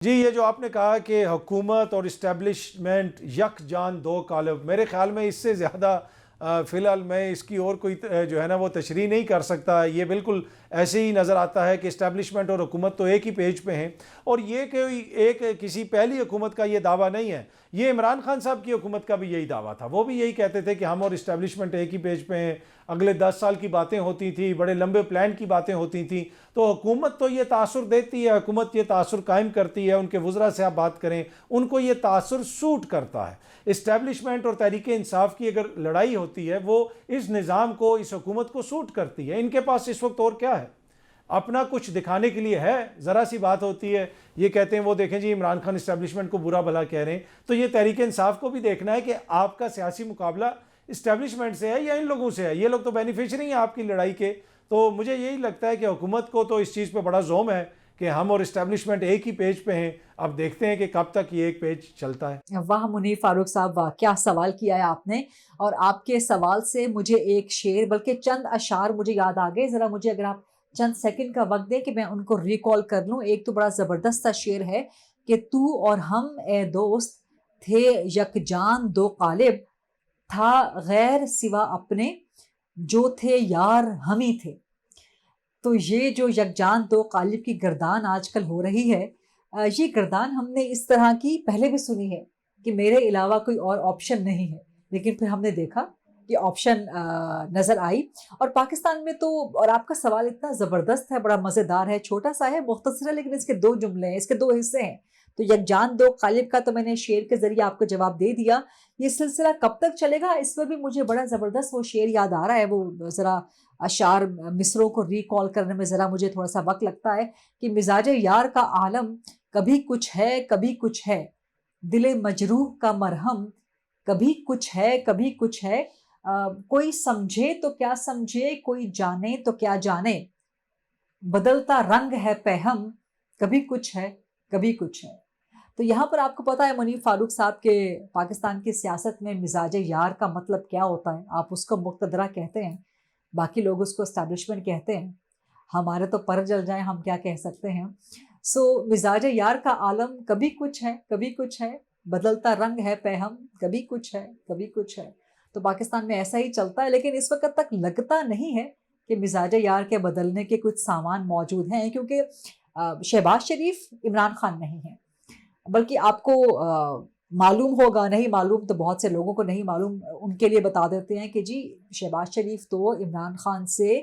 جی، یہ جو آپ نے کہا کہ حکومت اور اسٹیبلشمنٹ یک جان دو قالب، میرے خیال میں اس سے زیادہ فی الحال میں اس کی اور کوئی جو ہے نا وہ تشریح نہیں کر سکتا. یہ بالکل ایسے ہی نظر آتا ہے کہ اسٹیبلشمنٹ اور حکومت تو ایک ہی پیج پہ ہیں، اور یہ کوئی ایک کسی پہلی حکومت کا یہ دعویٰ نہیں ہے. یہ عمران خان صاحب کی حکومت کا بھی یہی دعویٰ تھا. وہ بھی یہی کہتے تھے کہ ہم اور اسٹیبلشمنٹ ایک ہی پیج پہ ہیں. اگلے 10 سال کی باتیں ہوتی تھیں، بڑے لمبے پلان کی باتیں ہوتی تھیں. تو حکومت تو یہ تاثر دیتی ہے، حکومت یہ تاثر قائم کرتی ہے. ان کے وزراء سے آپ بات کریں، ان کو یہ تاثر سوٹ کرتا ہے. اسٹیبلشمنٹ اور تحریک انصاف کی اگر لڑائی ہوتی ہے، وہ اس نظام کو، اس حکومت کو سوٹ کرتی ہے. ان کے پاس اس وقت اور کیا ہے؟ اپنا کچھ دکھانے کے لیے ہے. ذرا سی بات ہوتی ہے، یہ کہتے ہیں وہ دیکھیں جی عمران خان اسٹیبلشمنٹ کو برا بھلا کہہ رہے ہیں. تو یہ تحریک انصاف کو بھی دیکھنا ہے کہ آپ کا سیاسی مقابلہ اسٹیبلشمنٹ سے ہے یا ان لوگوں سے ہے. یہ لوگ تو بینیفیشری ہیں آپ کی لڑائی کے. تو مجھے یہی لگتا ہے کہ حکومت کو تو اس چیز پہ بڑا زوم ہے کہ ہم اور اسٹیبلشمنٹ ایک ہی پیج پہ ہیں. اب دیکھتے ہیں کہ کب تک یہ ایک پیج چلتا ہے. واہ منیر فاروق صاحب، واہ کیا سوال کیا ہے آپ نے. اور آپ کے سوال سے مجھے ایک شعر بلکہ چند اشعار مجھے یاد آ گئے. ذرا مجھے اگر آپ چند سیکنڈ کا وقت دیں کہ میں ان کو ریکال کر لوں. ایک تو بڑا زبردست سا شعر ہے کہ تو اور ہم اے دوست تھے یکجان دو قالب، تھا غیر سوا اپنے جو تھے یار ہم ہی تھے. تو یہ جو یکجان دو قالب کی گردان آج کل ہو رہی ہے، یہ گردان ہم نے اس طرح کی پہلے بھی سنی ہے کہ میرے علاوہ کوئی اور آپشن نہیں ہے. لیکن پھر ہم نے دیکھا کہ آپشن نظر آئی. اور پاکستان میں تو، اور آپ کا سوال اتنا زبردست ہے، بڑا مزیدار ہے، چھوٹا سا ہے، مختصر ہے، لیکن اس کے دو جملے ہیں، اس کے دو حصے ہیں. تو یکجان دو قالب کا تو میں نے شعر کے ذریعے آپ کو جواب دے دیا. یہ سلسلہ کب تک چلے گا، اس پر بھی مجھے بڑا زبردست وہ شعر یاد آ رہا ہے. وہ ذرا اشعار مصروں کو ریکال کرنے میں ذرا مجھے تھوڑا سا وقت لگتا ہے کہ مزاج یار کا عالم کبھی کچھ ہے کبھی کچھ ہے، دل مجروح کا مرہم کبھی کچھ ہے کبھی کچھ ہے. کوئی سمجھے تو کیا سمجھے، کوئی جانے تو کیا جانے، بدلتا رنگ ہے پہم کبھی کچھ ہے کبھی کچھ ہے. تو یہاں پر آپ کو پتا ہے منیر فاروق صاحب کے پاکستان کی سیاست میں مزاج یار کا مطلب کیا ہوتا ہے. آپ اس کو مقتدرہ کہتے ہیں، باقی لوگ اس کو اسٹیبلشمنٹ کہتے ہیں. ہمارے تو پر جل جائیں، ہم کیا کہہ سکتے ہیں. سو مزاج یار کا عالم کبھی کچھ ہے کبھی کچھ ہے، بدلتا رنگ ہے پہم کبھی کچھ ہے کبھی کچھ ہے. تو پاکستان میں ایسا ہی چلتا ہے، لیکن اس وقت تک لگتا نہیں ہے کہ مزاج یار کے بدلنے کے کچھ سامان موجود ہیں، کیونکہ شہباز شریف عمران خان نہیں ہے. بلکہ آپ کو معلوم ہوگا، نہیں معلوم تو بہت سے لوگوں کو نہیں معلوم، ان کے لیے بتا دیتے ہیں کہ جی شہباز شریف تو عمران خان سے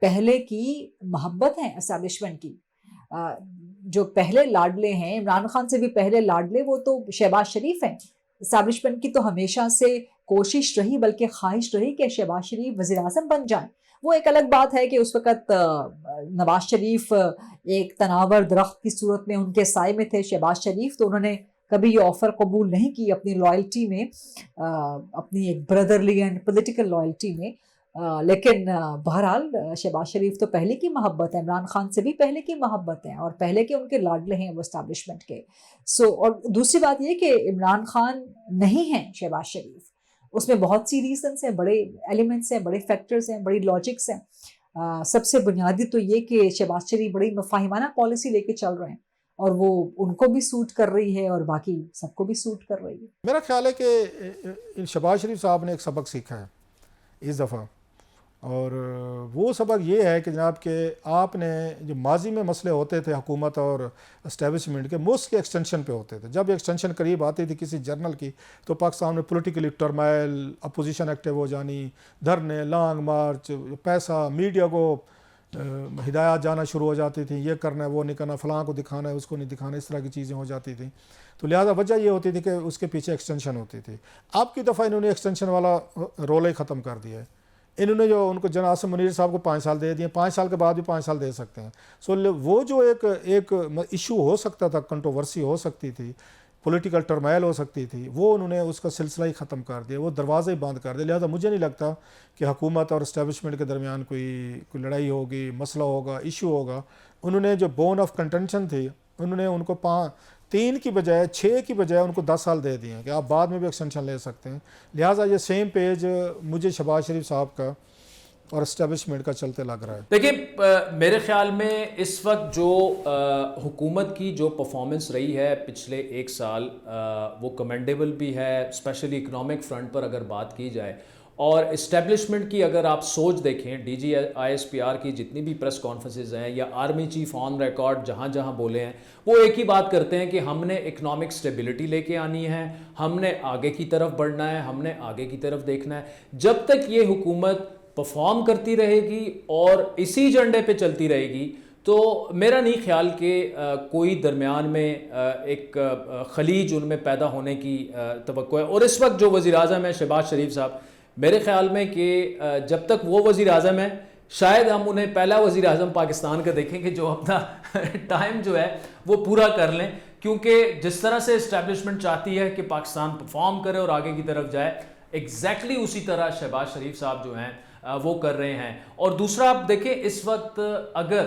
پہلے کی محبت ہیں اسٹیبلشمنٹ کی. جو پہلے لاڈلے ہیں عمران خان سے بھی پہلے لاڈلے، وہ تو شہباز شریف ہیں. اسٹیبلشمنٹ کی تو ہمیشہ سے کوشش رہی، بلکہ خواہش رہی کہ شہباز شریف وزیر اعظم بن جائیں. وہ ایک الگ بات ہے کہ اس وقت نواز شریف ایک تناور درخت کی صورت میں ان کے سائے میں تھے شہباز شریف، تو انہوں نے کبھی یہ آفر قبول نہیں کی اپنی لائلٹی میں، اپنی ایک بردرلی اینڈ پولیٹیکل لائلٹی میں. لیکن بہرحال شہباز شریف تو پہلے کی محبت ہے، عمران خان سے بھی پہلے کی محبت ہے، اور پہلے کے ان کے لاڈلے ہیں وہ اسٹیبلشمنٹ کے. اور دوسری بات یہ کہ عمران خان نہیں ہیں شہباز شریف. اس میں بہت سی ریزنس ہیں، بڑے ایلیمنٹس ہیں، بڑے فیکٹرز ہیں، بڑی لاجکس ہیں. سب سے بنیادی تو یہ کہ شہباز شریف بڑی مفاہمانہ پالیسی لے کے چل رہے ہیں، اور وہ ان کو بھی سوٹ کر رہی ہے اور باقی سب کو بھی سوٹ کر رہی ہے. میرا خیال ہے کہ شہباز شریف صاحب نے ایک سبق سیکھا ہے اس دفعہ، اور وہ سبق یہ ہے کہ جناب کہ آپ نے جو ماضی میں مسئلے ہوتے تھے حکومت اور اسٹیبلشمنٹ کے، ملک کے ایکسٹینشن پہ ہوتے تھے. جب ایکسٹینشن قریب آتی تھی کسی جرنل کی، تو پاکستان میں پولیٹیکلی ٹرمائل، اپوزیشن ایکٹیو ہو جانی، دھرنے، لانگ مارچ، پیسہ، میڈیا کو ہدایات جانا شروع ہو جاتی تھیں، یہ کرنا ہے وہ نہیں کرنا، فلاں کو دکھانا ہے اس کو نہیں دکھانا، اس طرح کی چیزیں ہو جاتی تھیں. تو لہٰذا وجہ یہ ہوتی تھی کہ اس کے پیچھے ایکسٹینشن ہوتی تھی. اب کی دفعہ انہوں نے ایکسٹینشن والا رول ہی ختم کر دیا ہے. انہوں نے جو ان کو جناب عاصم منیر صاحب کو 5 سال دے دیے، 5 سال کے بعد بھی 5 سال دے سکتے ہیں. سو وہ جو ایک ایشو ہو سکتا تھا، کنٹروورسی ہو سکتی تھی، پولیٹیکل ٹرمائل ہو سکتی تھی، وہ انہوں نے اس کا سلسلہ ہی ختم کر دیا، وہ دروازے ہی بند کر دیا. لہٰذا مجھے نہیں لگتا کہ حکومت اور اسٹیبلشمنٹ کے درمیان کوئی لڑائی ہوگی، مسئلہ ہوگا، ایشو ہوگا. انہوں نے جو بون آف کنٹینشن تھی، انہوں نے ان کو 3 کی بجائے 6 کی بجائے ان کو 10 سال دے دیے ہیں کہ آپ بعد میں بھی ایکسٹینشن لے سکتے ہیں. لہٰذا یہ سیم پیج مجھے شہباز شریف صاحب کا اور اسٹیبلشمنٹ کا چلتے لگ رہا ہے؟ دیکھیں میرے خیال میں اس وقت جو حکومت کی جو پرفارمنس رہی ہے پچھلے ایک سال وہ کمنڈیبل بھی ہے، اسپیشلی اکنامک فرنٹ پر اگر بات کی جائے، اور اسٹیبلشمنٹ کی اگر آپ سوچ دیکھیں، D G I S P R کی جتنی بھی پریس کانفرنسز ہیں یا آرمی چیف آن ریکارڈ جہاں جہاں بولے ہیں، وہ ایک ہی بات کرتے ہیں کہ ہم نے اکنامک سٹیبلٹی لے کے آنی ہے، ہم نے آگے کی طرف بڑھنا ہے، ہم نے آگے کی طرف دیکھنا ہے۔ جب تک یہ حکومت پرفارم کرتی رہے گی اور اسی ایجنڈے پہ چلتی رہے گی تو میرا نہیں خیال کہ کوئی درمیان میں ایک خلیج ان میں پیدا ہونے کی توقع ہے۔ اور اس وقت جو وزیر اعظم ہے شہباز شریف صاحب، میرے خیال میں کہ جب تک وہ وزیر اعظم ہے شاید ہم انہیں پہلا وزیر اعظم پاکستان کا دیکھیں گے جو اپنا ٹائم جو ہے وہ پورا کر لیں، کیونکہ جس طرح سے اسٹیبلشمنٹ چاہتی ہے کہ پاکستان پرفارم کرے اور آگے کی طرف جائے، ایگزیکٹلی اسی طرح شہباز شریف صاحب جو ہیں وہ کر رہے ہیں۔ اور دوسرا آپ دیکھیں اس وقت اگر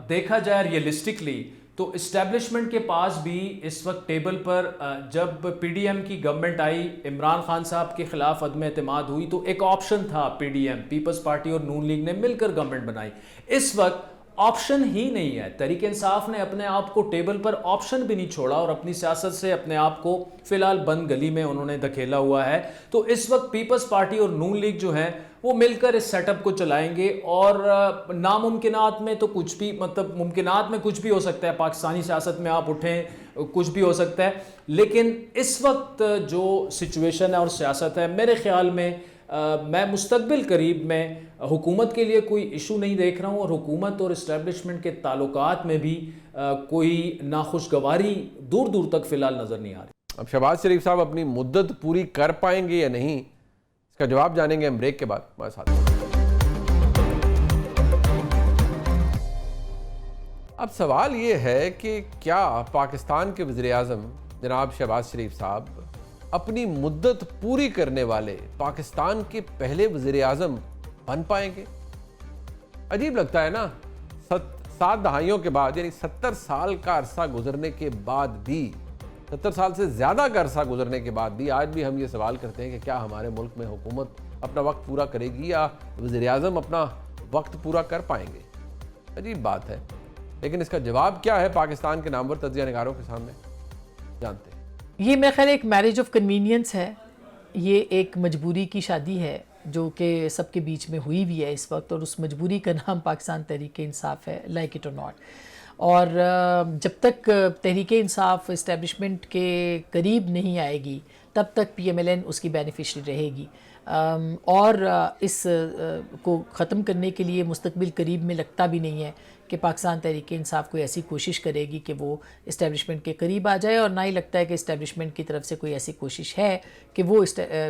دیکھا جائے ریئلسٹکلی تو اسٹیبلشمنٹ کے پاس بھی اس وقت ٹیبل پر جب پی ڈی ایم کی گورنمنٹ آئی، عمران خان صاحب کے خلاف عدم اعتماد ہوئی تو ایک آپشن تھا، P D M Peoples Party اور نون لیگ نے مل کر گورنمنٹ بنائی۔ اس وقت آپشن ہی نہیں ہے، تحریک انصاف نے اپنے آپ کو ٹیبل پر آپشن بھی نہیں چھوڑا اور اپنی سیاست سے اپنے آپ کو فی الحال بند گلی میں انہوں نے دھکیلا ہوا ہے۔ تو اس وقت پیپلز پارٹی اور نون لیگ جو ہیں وہ مل کر اس سیٹ اپ کو چلائیں گے، اور ناممکنات میں تو کچھ بھی، مطلب ممکنات میں کچھ بھی ہو سکتا ہے، پاکستانی سیاست میں آپ اٹھیں کچھ بھی ہو سکتا ہے، لیکن اس وقت جو سچویشن ہے اور سیاست ہے میرے خیال میں میں مستقبل قریب میں حکومت کے لیے کوئی ایشو نہیں دیکھ رہا ہوں، اور حکومت اور اسٹیبلشمنٹ کے تعلقات میں بھی کوئی ناخوشگواری دور دور تک فی الحال نظر نہیں آ رہی۔ اب شہباز شریف صاحب اپنی مدت پوری کر پائیں گے یا نہیں، اس کا جواب جانیں گے ہم بریک کے بعد ہمارے ساتھ۔ اب سوال یہ ہے کہ کیا پاکستان کے وزیر اعظم جناب شہباز شریف صاحب اپنی مدت پوری کرنے والے پاکستان کے پہلے وزیر اعظم بن پائیں گے؟ عجیب لگتا ہے نا، 7 دہائیوں کے بعد، یعنی 70 سال کا عرصہ گزرنے کے بعد بھی، 70 سال سے زیادہ کا عرصہ گزرنے کے بعد بھی آج بھی ہم یہ سوال کرتے ہیں کہ کیا ہمارے ملک میں حکومت اپنا وقت پورا کرے گی یا وزیر اعظم اپنا وقت پورا کر پائیں گے؟ عجیب بات ہے، لیکن اس کا جواب کیا ہے پاکستان کے نامور تجزیہ نگاروں کے سامنے، جانتے ہیں۔ یہ میرا خیال ایک میرج آف کنوینئنس ہے، یہ ایک مجبوری کی شادی ہے جو کہ سب کے بیچ میں ہوئی بھی ہے اس وقت، اور اس مجبوری کا نام پاکستان تحریک انصاف ہے، لائک اٹ اور ناٹ۔ اور جب تک تحریک انصاف اسٹیبلشمنٹ کے قریب نہیں آئے گی تب تک پی ایم ایل این اس کی بینیفیشری رہے گی، اور اس کو ختم کرنے کے لیے مستقبل قریب میں لگتا بھی نہیں ہے کہ پاکستان تحریک انصاف کوئی ایسی کوشش کرے گی کہ وہ اسٹیبلشمنٹ کے قریب آ جائے، اور نہ ہی لگتا ہے کہ اسٹیبلشمنٹ کی طرف سے کوئی ایسی کوشش ہے کہ وہ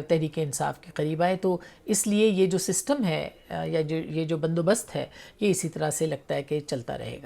تحریک انصاف کے قریب آئے۔ تو اس لیے یہ جو سسٹم ہے یا یہ جو بندوبست ہے یہ اسی طرح سے لگتا ہے کہ چلتا رہے گا۔